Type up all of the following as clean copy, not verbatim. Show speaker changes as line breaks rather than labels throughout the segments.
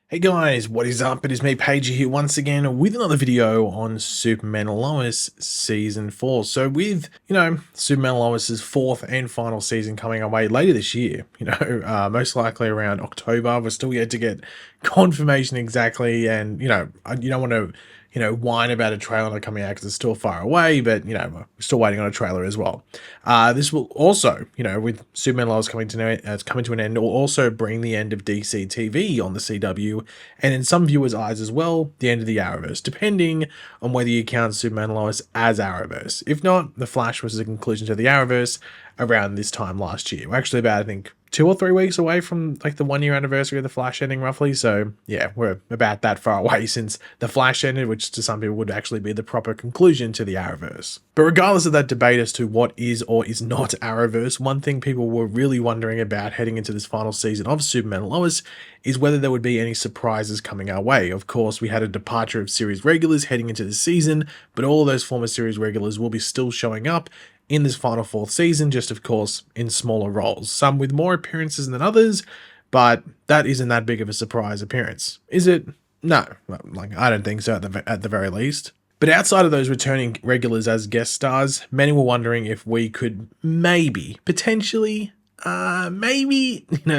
Hey guys, what is up? It is me, Pagey here once again with another video on Superman and Lois Season 4. So with, Superman and Lois's fourth and final season coming our way later this year, most likely around October. We're still yet to get confirmation exactly, and, you don't want to, whine about a trailer not coming out because it's still far away, but, we're still waiting on a trailer as well. This will also, with Superman and Lois coming to an end, will also bring the end of DCTV on the CW, and in some viewers' eyes as well, the end of the Arrowverse, depending on whether you count Superman and Lois as Arrowverse. If not, The Flash was the conclusion to the Arrowverse around this time last year. We're actually about, I think, 2 or 3 weeks away from like the 1-year anniversary of The Flash ending roughly. So yeah, we're about that far away since The Flash ended, which to some people would actually be the proper conclusion to the Arrowverse. But regardless of that debate as to what is or is not Arrowverse, one thing people were really wondering about heading into this final season of Superman and Lois is whether there would be any surprises coming our way. Of course, we had a departure of series regulars heading into the season, but all of those former series regulars will be still showing up in this final fourth season, just of course in smaller roles, some with more appearances than others, but that isn't that big of a surprise appearance, is it? No, I don't think so at the very least. But outside of those returning regulars as guest stars, many were wondering if we could potentially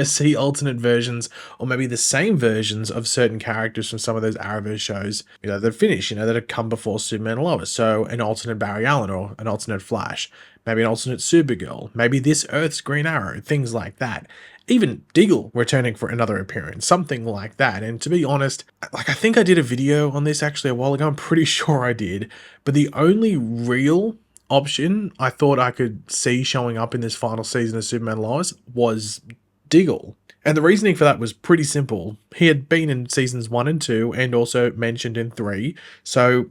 see alternate versions or maybe the same versions of certain characters from some of those Arrowverse shows, that finish, that have come before Superman and Lois. So an alternate Barry Allen or an alternate Flash, maybe an alternate Supergirl, maybe this Earth's Green Arrow, things like that. Even Diggle returning for another appearance, something like that. And to be honest, I think I did a video on this actually a while ago. I'm pretty sure I did. But the only real option I thought I could see showing up in this final season of Superman and Lois was Diggle. And the reasoning for that was pretty simple. He had been in seasons 1 and 2 and also mentioned in 3. So,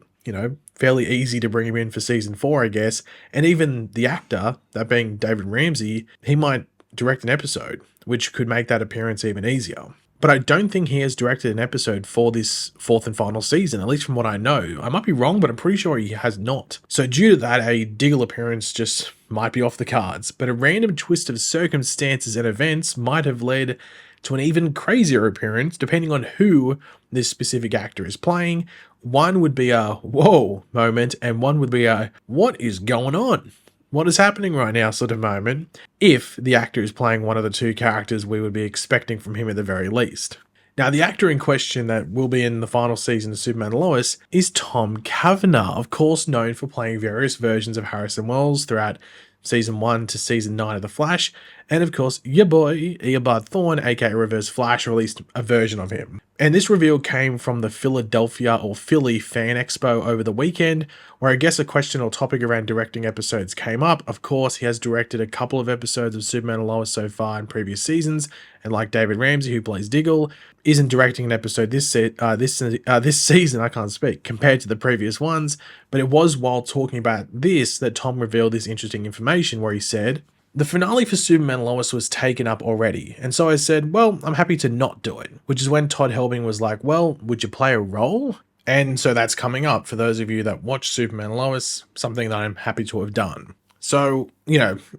fairly easy to bring him in for season 4, I guess. And even the actor, that being David Ramsey, he might direct an episode, which could make that appearance even easier. But I don't think he has directed an episode for this fourth and final season, at least from what I know. I might be wrong, but I'm pretty sure he has not. So due to that, a Diggle appearance just might be off the cards. But a random twist of circumstances and events might have led to an even crazier appearance, depending on who this specific actor is playing. One would be a whoa moment, and one would be a what is going on? What is happening right now sort of moment, if the actor is playing one of the two characters we would be expecting from him at the very least. Now, the actor in question that will be in the final season of Superman and Lois is Tom Cavanagh, of course known for playing various versions of Harrison Wells throughout season 1 to season 9 of The Flash, and of course, your boy, Eobard Thawne, aka Reverse Flash, released a version of him. And this reveal came from the Philadelphia or Philly Fan Expo over the weekend, where I guess a question or topic around directing episodes came up. Of course, he has directed a couple of episodes of Superman and Lois so far in previous seasons, and like David Ramsey, who plays Diggle, isn't directing an episode this season, I can't speak, compared to the previous ones, but it was while talking about this that Tom revealed this interesting information where he said, "The finale for Superman and Lois was taken up already, and so I said, well, I'm happy to not do it," which is when Todd Helbing was like, well, would you play a role? And so that's coming up for those of you that watch Superman and Lois, something that I'm happy to have done. So,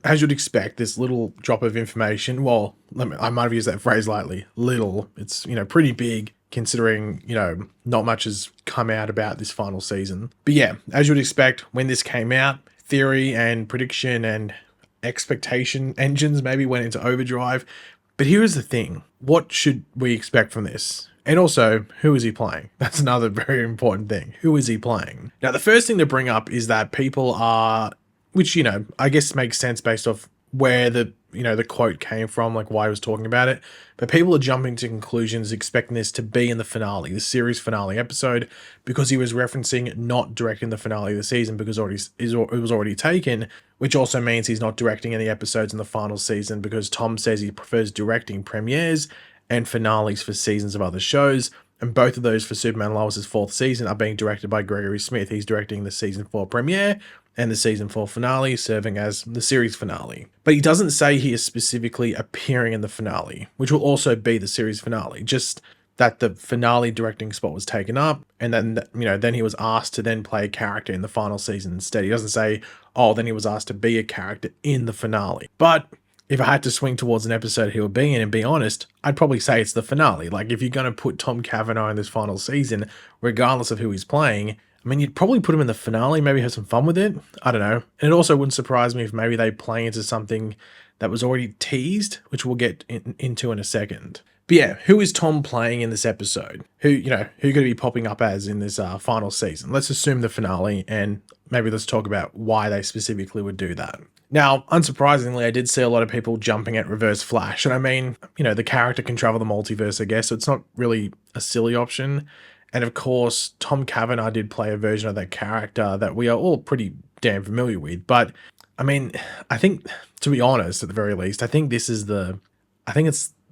as you'd expect, this little drop of information, well, I might have used that phrase lightly, little, it's, pretty big considering, not much has come out about this final season. But yeah, as you'd expect, when this came out, theory and prediction and expectation engines maybe went into overdrive. But here is the thing, what should we expect from this? And also, who is he playing? That's another very important thing. Who is he playing? Now, the first thing to bring up is that people are, which, I guess makes sense based off where the quote came from, like why he was talking about it. But people are jumping to conclusions expecting this to be in the finale, the series finale episode, because he was referencing not directing the finale of the season because it was already taken, which also means he's not directing any episodes in the final season because Tom says he prefers directing premieres and finales for seasons of other shows. And both of those for Superman and Lois' 4th season are being directed by Gregory Smith. He's directing the season 4 premiere and the season 4 finale, serving as the series finale. But he doesn't say he is specifically appearing in the finale, which will also be the series finale, just that the finale directing spot was taken up, and then he was asked to then play a character in the final season instead. He doesn't say, oh, then he was asked to be a character in the finale. But if I had to swing towards an episode he would be in and be honest, I'd probably say it's the finale. Like, if you're going to put Tom Cavanaugh in this final season, regardless of who he's playing, I mean, you'd probably put him in the finale, maybe have some fun with it. I don't know. And it also wouldn't surprise me if maybe they play into something that was already teased, which we'll get into in a second. But yeah, who is Tom playing in this episode? Who going to be popping up as in this final season? Let's assume the finale, and maybe let's talk about why they specifically would do that. Now, unsurprisingly, I did see a lot of people jumping at Reverse Flash. And I mean, the character can travel the multiverse, I guess, so it's not really a silly option. And of course, Tom Cavanaugh did play a version of that character that we are all pretty damn familiar with. But, I mean, I think, to be honest, at the very least, I think it's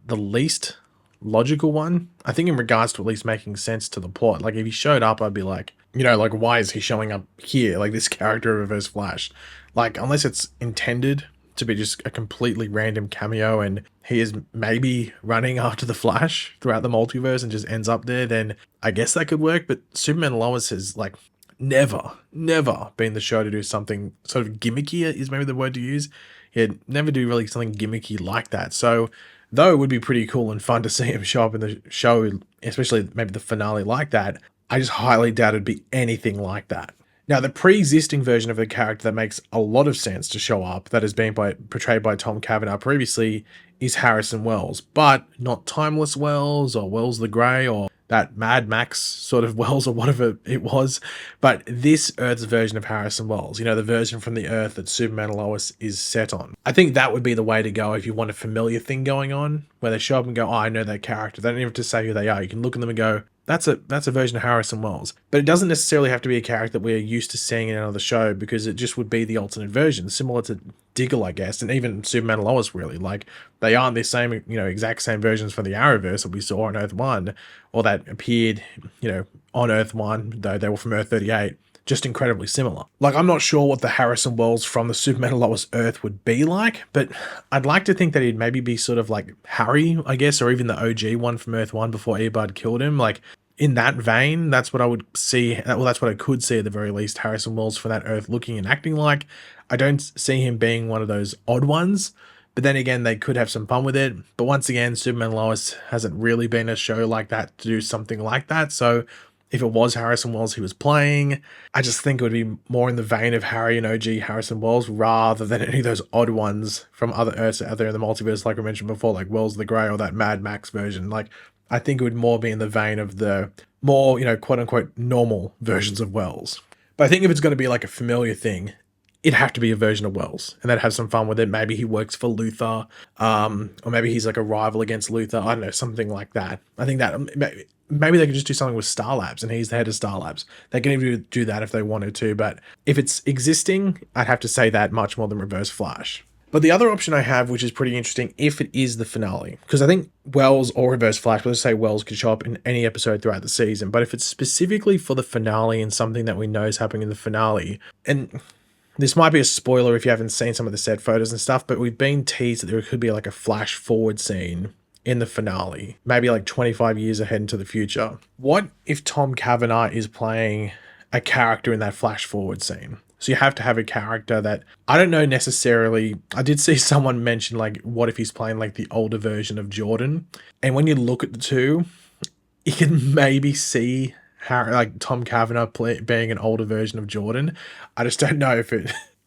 the least logical one. I think in regards to at least making sense to the plot. Like, if he showed up, I'd be like, why is he showing up here? Like, this character of Reverse Flash. Like, unless it's intended to be just a completely random cameo and he is maybe running after the Flash throughout the multiverse and just ends up there, then I guess that could work. But Superman Lois has, like, never been the show to do something sort of gimmicky, is maybe the word to use. He'd never do really something gimmicky like that. So, though it would be pretty cool and fun to see him show up in the show, especially maybe the finale like that, I just highly doubt it'd be anything like that. Now, the pre-existing version of the character that makes a lot of sense to show up, that has been portrayed by Tom Cavanaugh previously, is Harrison Wells, but not Timeless Wells or Wells the Grey or that Mad Max sort of Wells or whatever it was, but this Earth's version of Harrison Wells, the version from the Earth that Superman and Lois is set on. I think that would be the way to go if you want a familiar thing going on, where they show up and go, oh, I know that character. They don't even have to say who they are. You can look at them and go, that's a version of Harrison Wells. But it doesn't necessarily have to be a character that we're used to seeing in another show, because it just would be the alternate version, similar to Diggle, I guess, and even Superman and Lois, really. Like, they aren't the same, exact same versions from the Arrowverse that we saw on Earth 1, or that appeared, on Earth 1, though they were from Earth 38. Just incredibly similar. Like, I'm not sure what the Harrison Wells from the Superman and Lois Earth would be like, but I'd like to think that he'd maybe be sort of like Harry, I guess, or even the OG one from Earth 1 before Earbud killed him. Like, in that vein, that's what I would see. Well, that's what I could see at the very least Harrison Wells for that Earth looking and acting like. I don't see him being one of those odd ones, but then again, they could have some fun with it. But once again, Superman and Lois hasn't really been a show like that to do something like that, so if it was Harrison Wells he was playing, I just think it would be more in the vein of Harry and OG Harrison Wells rather than any of those odd ones from other Earths out there in the multiverse, like I mentioned before, like Wells the Grey or that Mad Max version. Like, I think it would more be in the vein of the more, quote unquote, normal versions of Wells. But I think if it's going to be like a familiar thing, it'd have to be a version of Wells, and they'd have some fun with it. Maybe he works for Luthor, or maybe he's like a rival against Luthor. I don't know, something like that. I think that maybe they could just do something with Star Labs, and he's the head of Star Labs. They can even do that if they wanted to, but if it's existing, I'd have to say that much more than Reverse Flash. But the other option I have, which is pretty interesting, if it is the finale, because I think Wells or Reverse Flash, let's say Wells could show up in any episode throughout the season, but if it's specifically for the finale and something that we know is happening in the finale, and this might be a spoiler if you haven't seen some of the set photos and stuff, but we've been teased that there could be like a flash forward scene in the finale, maybe like 25 years ahead into the future. What if Tom Cavanaugh is playing a character in that flash forward scene? So you have to have a character that, I don't know necessarily, I did see someone mention like, what if he's playing like the older version of Jordan? And when you look at the two, you can maybe see Harry, like Tom Cavanaugh being an older version of Jordan. I just don't know if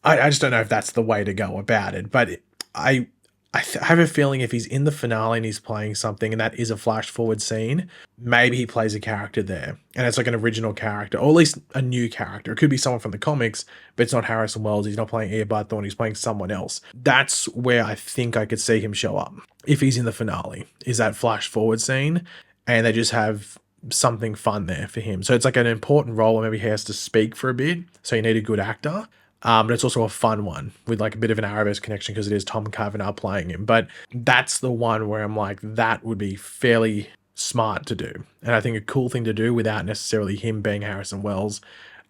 I just don't know if that's the way to go about it. But I have a feeling if he's in the finale and he's playing something and that is a flash forward scene, maybe he plays a character there and it's like an original character, or at least a new character. It could be someone from the comics, but it's not Harrison Wells. He's not playing Earbud Thorne. He's playing someone else. That's where I think I could see him show up if he's in the finale, is that flash forward scene, and they just have something fun there for him. So it's like an important role where maybe he has to speak for a bit, so you need a good actor. But it's also a fun one with like a bit of an Arrowverse connection because it is Tom Cavanaugh playing him. But that's the one where I'm like, that would be fairly smart to do. And I think a cool thing to do without necessarily him being Harrison Wells.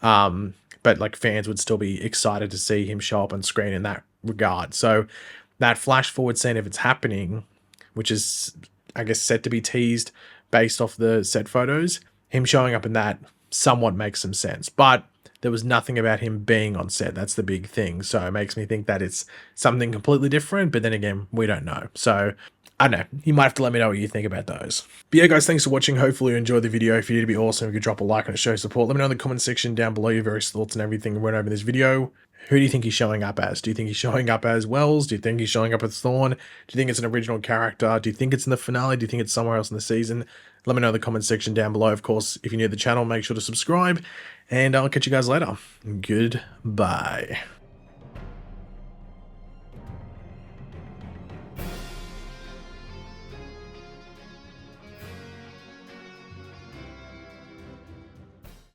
But like fans would still be excited to see him show up on screen in that regard. So that flash forward scene, if it's happening, which is, I guess, set to be teased based off the set photos, him showing up in that somewhat makes some sense. But there was nothing about him being on set. That's the big thing. So it makes me think that it's something completely different, but then again, we don't know. So I don't know. You might have to let me know what you think about those. But yeah, guys, thanks for watching. Hopefully you enjoyed the video. If you did, it'd be awesome if you could drop a like and it shows support. Let me know in the comment section down below your various thoughts and everything we went over in this video. Who do you think he's showing up as? Do you think he's showing up as Wells? Do you think he's showing up as Thorn? Do you think it's an original character? Do you think it's in the finale? Do you think it's somewhere else in the season? Let me know in the comment section down below. Of course, if you're new to the channel, make sure to subscribe. And I'll catch you guys later. Goodbye.